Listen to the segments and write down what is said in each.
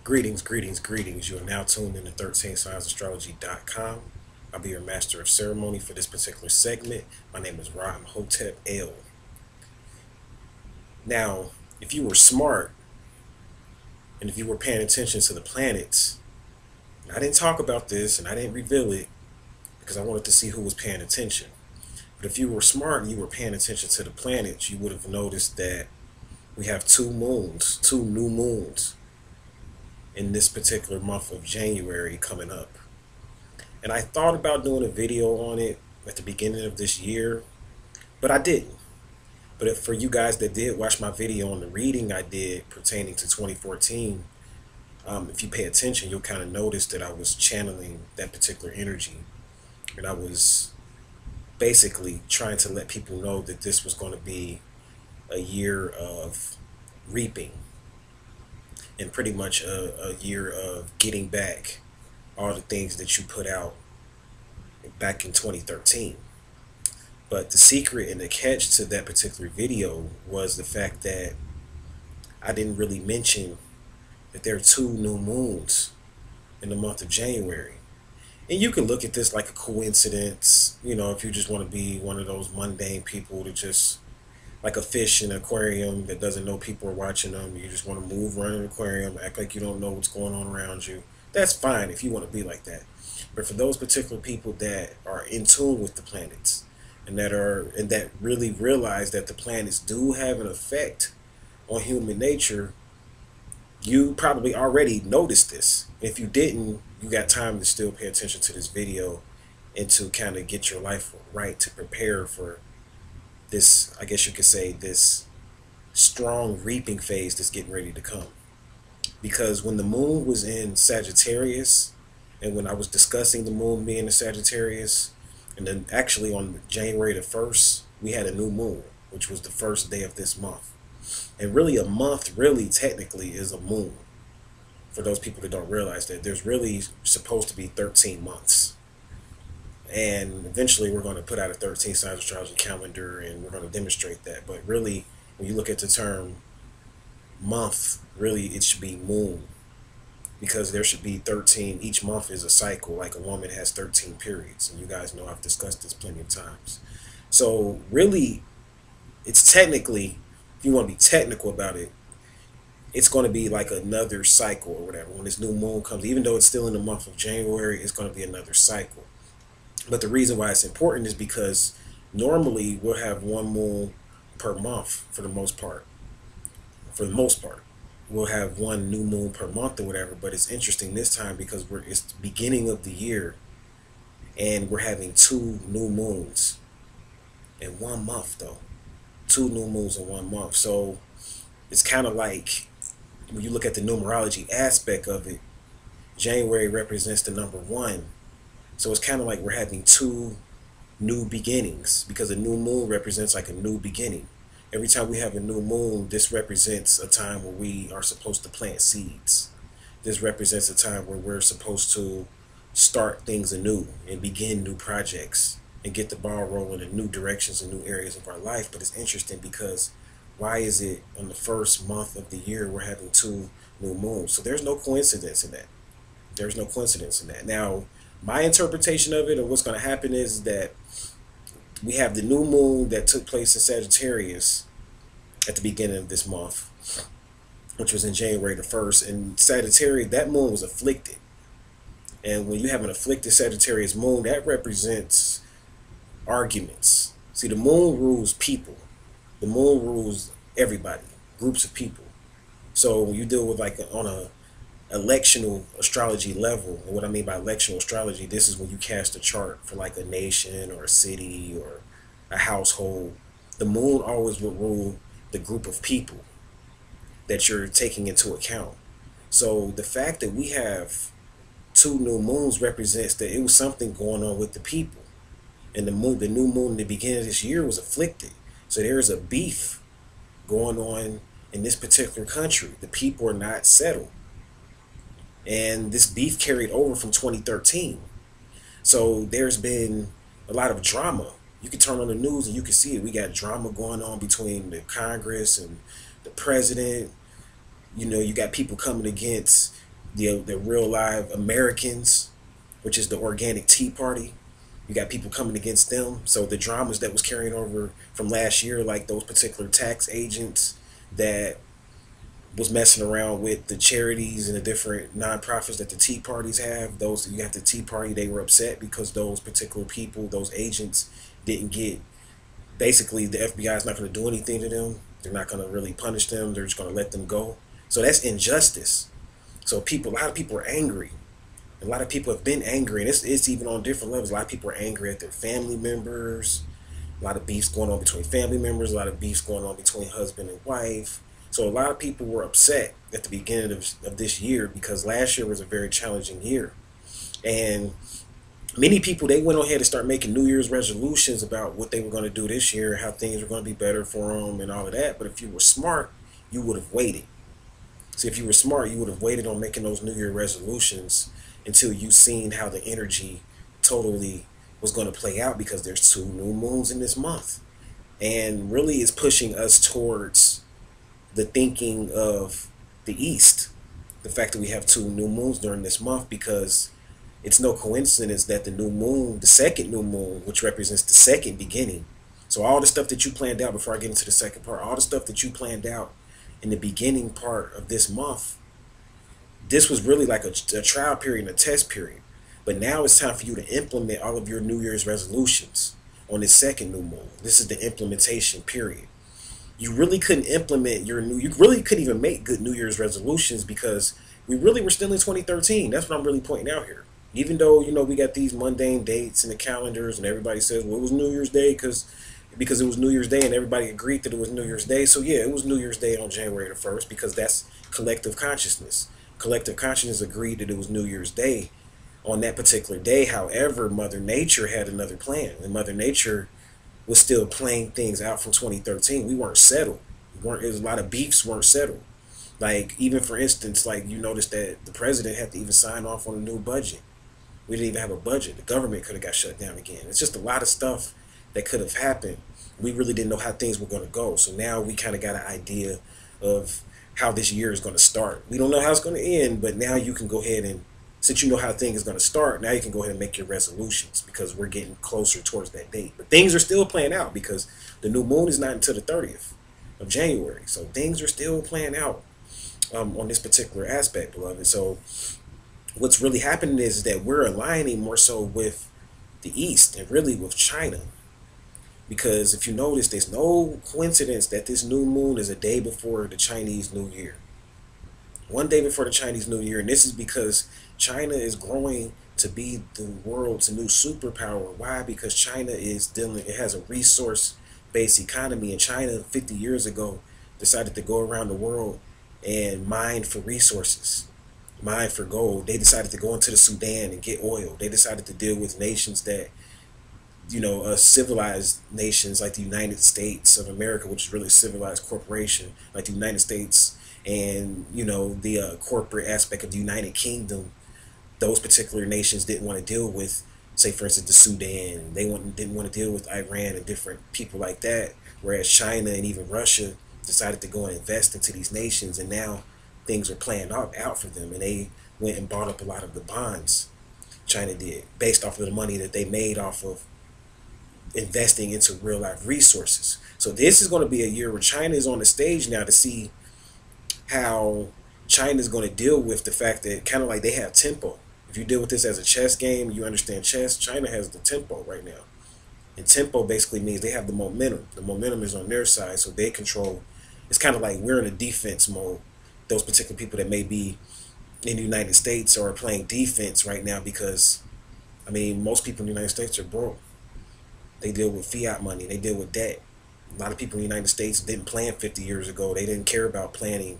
Greetings, greetings, greetings. You are now tuned in to 13signsastrology.com. I'll be your master of ceremony for this particular segment. My name is Ra Hotep L. Now, if you were smart and if you were paying attention to the planets, I didn't talk about this and I didn't reveal it because I wanted to see who was paying attention. But if you were smart and you were paying attention to the planets, you would have noticed that we have two new moons in this particular month of January coming up. And I thought about doing a video on it at the beginning of this year, but I didn't. But for you guys that did watch my video on the reading I did pertaining to 2014, if you pay attention, you'll kind of notice that I was channeling that particular energy. And I was basically trying to let people know that this was going to be a year of reaping and pretty much a year of getting back all the things that you put out back in 2013. But the secret and the catch to that particular video was the fact that I didn't really mention that there are two new moons in the month of January. And you can look at this like a coincidence, you know, if you just want to be one of those mundane people to just like a fish in an aquarium that doesn't know people are watching them. You just want to move around an aquarium, act like you don't know what's going on around you. That's fine if you want to be like that. But for those particular people that are in tune with the planets and that really realize that the planets do have an effect on human nature, you probably already noticed this. If you didn't, you got time to still pay attention to this video and to kind of get your life right to prepare for this, I guess you could say, this strong reaping phase that's getting ready to come. Because when the moon was in Sagittarius, and when I was discussing the moon being in Sagittarius, and then actually on January the 1st, we had a new moon, which was the first day of this month. And really a month, really technically, is a moon. For those people that don't realize that, there's really supposed to be 13 months. And eventually we're going to put out a 13 signs astrology calendar and we're going to demonstrate that. But really, when you look at the term month, really it should be moon. Because there should be 13, each month is a cycle, like a woman has 13 periods. And you guys know I've discussed this plenty of times. So really, it's technically, if you want to be technical about it, it's going to be like another cycle or whatever. When this new moon comes, even though it's still in the month of January, it's going to be another cycle. But the reason why it's important is because normally we'll have one moon per month for the most part. For the most part, we'll have one new moon per month or whatever. But it's interesting this time because it's the beginning of the year and we're having two new moons in 1 month though. Two new moons in 1 month. So it's kind of like when you look at the numerology aspect of it, January represents the number 1. So it's kind of like we're having two new beginnings because a new moon represents like a new beginning. Every time we have a new moon, this represents a time where we are supposed to plant seeds. This represents a time where we're supposed to start things anew and begin new projects and get the ball rolling in new directions and new areas of our life. But it's interesting because why is it on the first month of the year we're having two new moons? So there's no coincidence in that. There's no coincidence in that. Now, my interpretation of it, or what's going to happen, is that we have the new moon that took place in Sagittarius at the beginning of this month, which was in January the 1st. And Sagittarius, that moon was afflicted. And when you have an afflicted Sagittarius moon, that represents arguments. See, the moon rules people. The moon rules everybody, groups of people. So when you deal with like on a electional astrology level, and what I mean by electional astrology, this is when you cast a chart for like a nation or a city or a household. The moon always will rule the group of people that you're taking into account. So the fact that we have two new moons represents that it was something going on with the people. And the new moon in the beginning of this year was afflicted. So there's a beef going on in this particular country. The people are not settled. And this beef carried over from 2013. So there's been a lot of drama. You can turn on the news and you can see it. We got drama going on between the Congress and the president. You know, you got people coming against the real live Americans, which is the organic Tea Party. You got people coming against them. So the dramas that was carrying over from last year, like those particular tax agents that was messing around with the charities and the different nonprofits that the Tea Parties have. Those you have the Tea Party, they were upset because those particular people, those agents, didn't get. Basically, the FBI is not going to do anything to them. They're not going to really punish them. They're just going to let them go. So that's injustice. So a lot of people are angry. A lot of people have been angry, and it's even on different levels. A lot of people are angry at their family members. A lot of beefs going on between family members. A lot of beefs going on between husband and wife. So a lot of people were upset at the beginning of this year because last year was a very challenging year. And many people, they went ahead and start making New Year's resolutions about what they were going to do this year, how things were going to be better for them and all of that. But if you were smart, you would have waited. See, if you were smart, you would have waited on making those New Year resolutions until you seen how the energy totally was going to play out, because there's two new moons in this month. And really is pushing us towards the thinking of the East. The fact that we have two new moons during this month, because it's no coincidence that the new moon, the second new moon, which represents the second beginning. So all the stuff that you planned out, before I get into the second part, all the stuff that you planned out in the beginning part of this month, this was really like a trial period and a test period. But now it's time for you to implement all of your New Year's resolutions on this second new moon. This is the implementation period. You really couldn't implement you really couldn't even make good New Year's resolutions, because we really were still in 2013. That's what I'm really pointing out here. Even though, we got these mundane dates in the calendars, and everybody says, well, it was New Year's Day because it was New Year's Day, and everybody agreed that it was New Year's Day. So yeah, it was New Year's Day on January the 1st, because that's collective consciousness. Collective consciousness agreed that it was New Year's Day on that particular day. However, Mother Nature had another plan, and Mother Nature was still playing things out from 2013. We weren't settled. There's a lot of beefs weren't settled. Like, even for instance, like, you noticed that the president had to even sign off on a new budget. We didn't even have a budget. The government could have got shut down again. It's just a lot of stuff that could have happened. We really didn't know how things were going to go. So now we kind of got an idea of how this year is going to start. We don't know how it's going to end, but now you can go ahead and, since you know how things is going to start, now you can go ahead and make your resolutions, because we're getting closer towards that date. But things are still playing out, because the new moon is not until the 30th of January. So things are still playing out on this particular aspect, beloved. So what's really happening is that we're aligning more so with the East, and really with China. Because if you notice, there's no coincidence that this new moon is a day before the Chinese New Year. One day before the Chinese New Year. And this is because China is growing to be the world's new superpower. Why? Because China it has a resource-based economy. And China, 50 years ago, decided to go around the world and mine for resources, mine for gold. They decided to go into the Sudan and get oil. They decided to deal with nations that, civilized nations like the United States of America, which is really a civilized corporation, like the United States, and, the corporate aspect of the United Kingdom. Those particular nations didn't want to deal with, say, for instance, the Sudan. They didn't want to deal with Iran and different people like that. Whereas China and even Russia decided to go and invest into these nations, and now things are playing out for them. And they went and bought up a lot of the bonds. China did, based off of the money that they made off of investing into real life resources. So this is going to be a year where China is on the stage now to see how China is going to deal with the fact that, kind of like, they have tempo. If you deal with this as a chess game, you understand chess. China has the tempo right now. And tempo basically means they have the momentum. The momentum is on their side, so they control. It's kind of like we're in a defense mode. Those particular people that may be in the United States are playing defense right now, because, most people in the United States are broke. They deal with fiat money. They deal with debt. A lot of people in the United States didn't plan 50 years ago. They didn't care about planning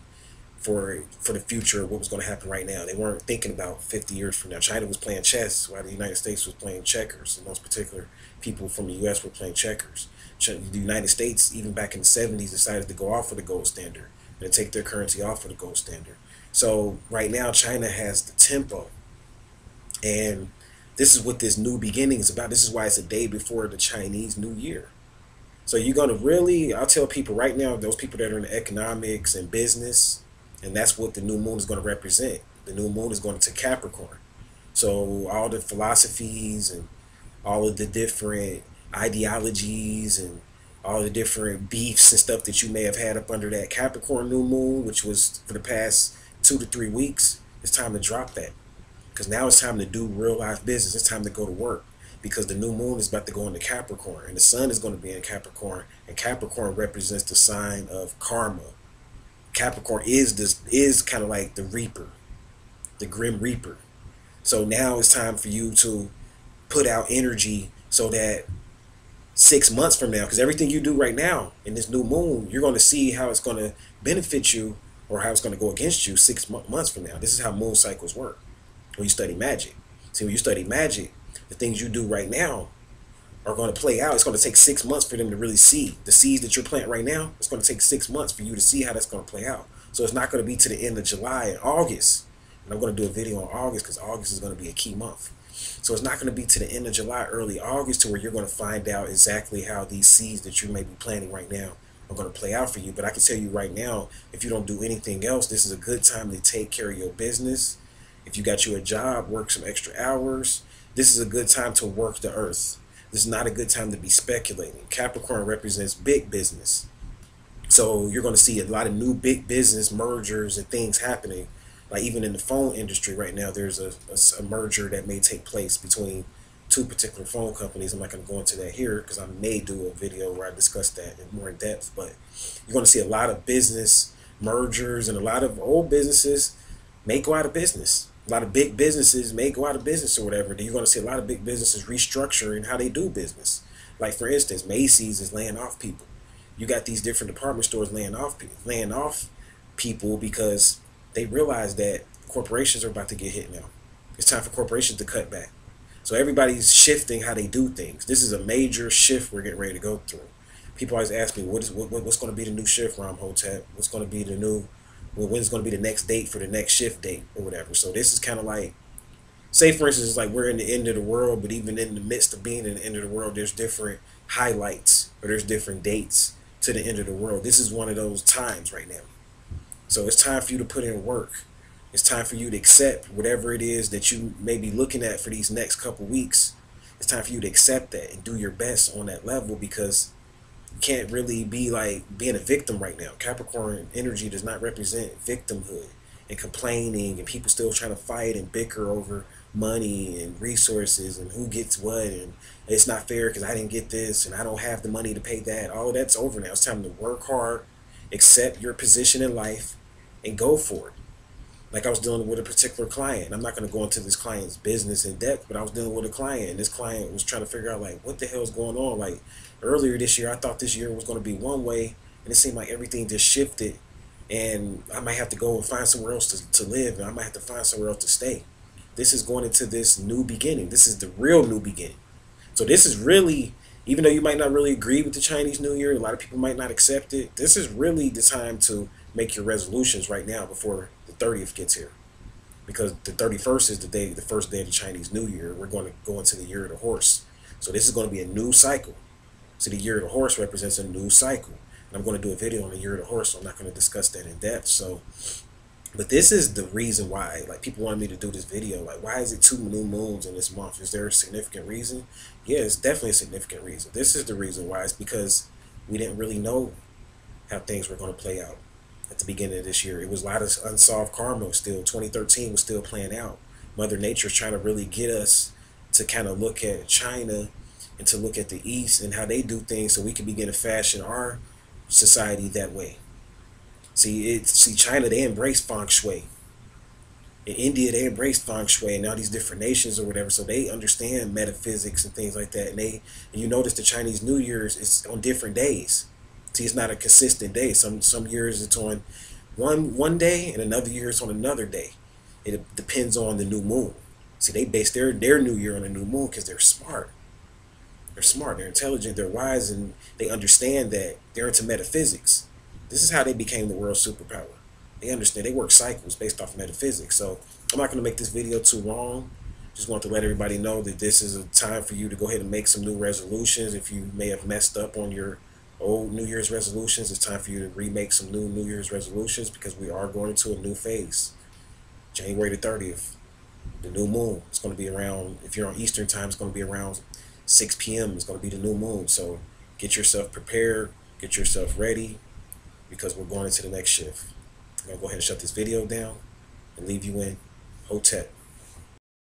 for the future, what was going to happen right now. They weren't thinking about 50 years from now. China was playing chess while the United States was playing checkers. And those particular people from the U.S. were playing checkers. The United States, even back in the 70s, decided to go off of the gold standard and take their currency off of the gold standard. So right now, China has the tempo. And this is what this new beginning is about. This is why it's a day before the Chinese New Year. So you're going to really, I'll tell people right now, those people that are in economics and business, and that's what the new moon is going to represent. The new moon is going into Capricorn. So all the philosophies and all of the different ideologies and all the different beefs and stuff that you may have had up under that Capricorn new moon, which was for the past 2 to 3 weeks, it's time to drop that. Because now it's time to do real life business. It's time to go to work. Because the new moon is about to go into Capricorn. And the sun is going to be in Capricorn. And Capricorn represents the sign of karma. Capricorn is kind of like the Reaper, the Grim Reaper. So now it's time for you to put out energy so that 6 months from now, because everything you do right now in this new moon, you're going to see how it's going to benefit you or how it's going to go against you 6 months from now. This is how moon cycles work when you study magic. See, when you study magic, the things you do right now are going to play out. It's going to take 6 months for them to really see. The seeds that you're planting right now, it's going to take 6 months for you to see how that's going to play out. So it's not going to be to the end of July and August. And I'm going to do a video on August because August is going to be a key month. So it's not going to be to the end of July, early August, to where you're going to find out exactly how these seeds that you may be planting right now are going to play out for you. But I can tell you right now, if you don't do anything else, this is a good time to take care of your business. If you got you a job, work some extra hours. This is a good time to work the earth. This is not a good time to be speculating. Capricorn represents big business. So you're going to see a lot of new big business mergers and things happening. Like even in the phone industry right now, there's a merger that may take place between two particular phone companies. I'm not going to go into that here because I may do a video where I discuss that more in depth. But you're going to see a lot of business mergers, and a lot of old businesses may go out of business. A lot of big businesses may go out of business or whatever. Then you're going to see a lot of big businesses restructuring how they do business. Like for instance, Macy's is laying off people. You got these different department stores laying off people because they realize that corporations are about to get hit now. It's time for corporations to cut back. So everybody's shifting how they do things. This is a major shift we're getting ready to go through. People always ask me, what's going to be the new shift, Ram Hotep? What's going to be the new, when's going to be the next date for the next shift date or whatever? So this is kind of like, say for instance, it's like we're in the end of the world, but even in the midst of being in the end of the world, there's different highlights or there's different dates to the end of the world. This is one of those times right now. So it's time for you to put in work. It's time for you to accept whatever it is that you may be looking at for these next couple weeks. It's time for you to accept that and do your best on that level, because you can't really be like being a victim right now. Capricorn energy does not represent victimhood and complaining and people still trying to fight and bicker over money and resources and who gets what, and it's not fair because I didn't get this and I don't have the money to pay that. All of that's over now. It's time to work hard, accept your position in life, and go for it. Like I was dealing with a particular client. I'm not going to go into this client's business in depth, but I was dealing with a client, and this client was trying to figure out like what the hell is going on. Like earlier this year, I thought this year was going to be one way, and it seemed like everything just shifted, and I might have to go and find somewhere else to live, and I might have to find somewhere else to stay. This is going into this new beginning. This is the real new beginning. So this is really, even though you might not really agree with the Chinese New Year, a lot of people might not accept it, this is really the time to make your resolutions right now before the 30th gets here. Because the 31st is the first day of the Chinese New Year. We're going to go into the year of the horse. So this is going to be a new cycle. So the year of the horse represents a new cycle. And I'm going to do a video on the year of the horse, so I'm not going to discuss that in depth. So, but this is the reason why, like, people wanted me to do this video. Like, why is it 2 new moons in this month? Is there a significant reason? Yeah, it's definitely a significant reason. This is the reason why. It's because we didn't really know how things were going to play out at the beginning of this year. It was a lot of unsolved karma still. 2013 was still playing out. Mother Nature's trying to really get us to kind of look at China and to look at the East and how they do things, so we can begin to fashion our society that way. See, China, they embrace feng shui. In India, they embrace feng shui, and all these different nations or whatever, so they understand metaphysics and things like that. And you notice the Chinese New Year's is on different days. See, it's not a consistent day. Some years it's on one day, and another year it's on another day. It depends on the new moon. See, they base their New Year on the new moon because they're smart. They're smart, they're intelligent, they're wise, and they understand that they're into metaphysics. This is how they became the world's superpower. They understand, they work cycles based off metaphysics. So I'm not going to make this video too long. Just want to let everybody know that this is a time for you to go ahead and make some new resolutions. If you may have messed up on your old New Year's resolutions, it's time for you to remake some new New Year's resolutions, because we are going into a new phase. January the 30th, the new moon. It's going to be around, if you're on Eastern time, it's going to be around 6 p.m. It's going to be the new moon. So get yourself prepared, get yourself ready, because we're going into the next shift. I'm going to go ahead and shut this video down and leave you in Hotep.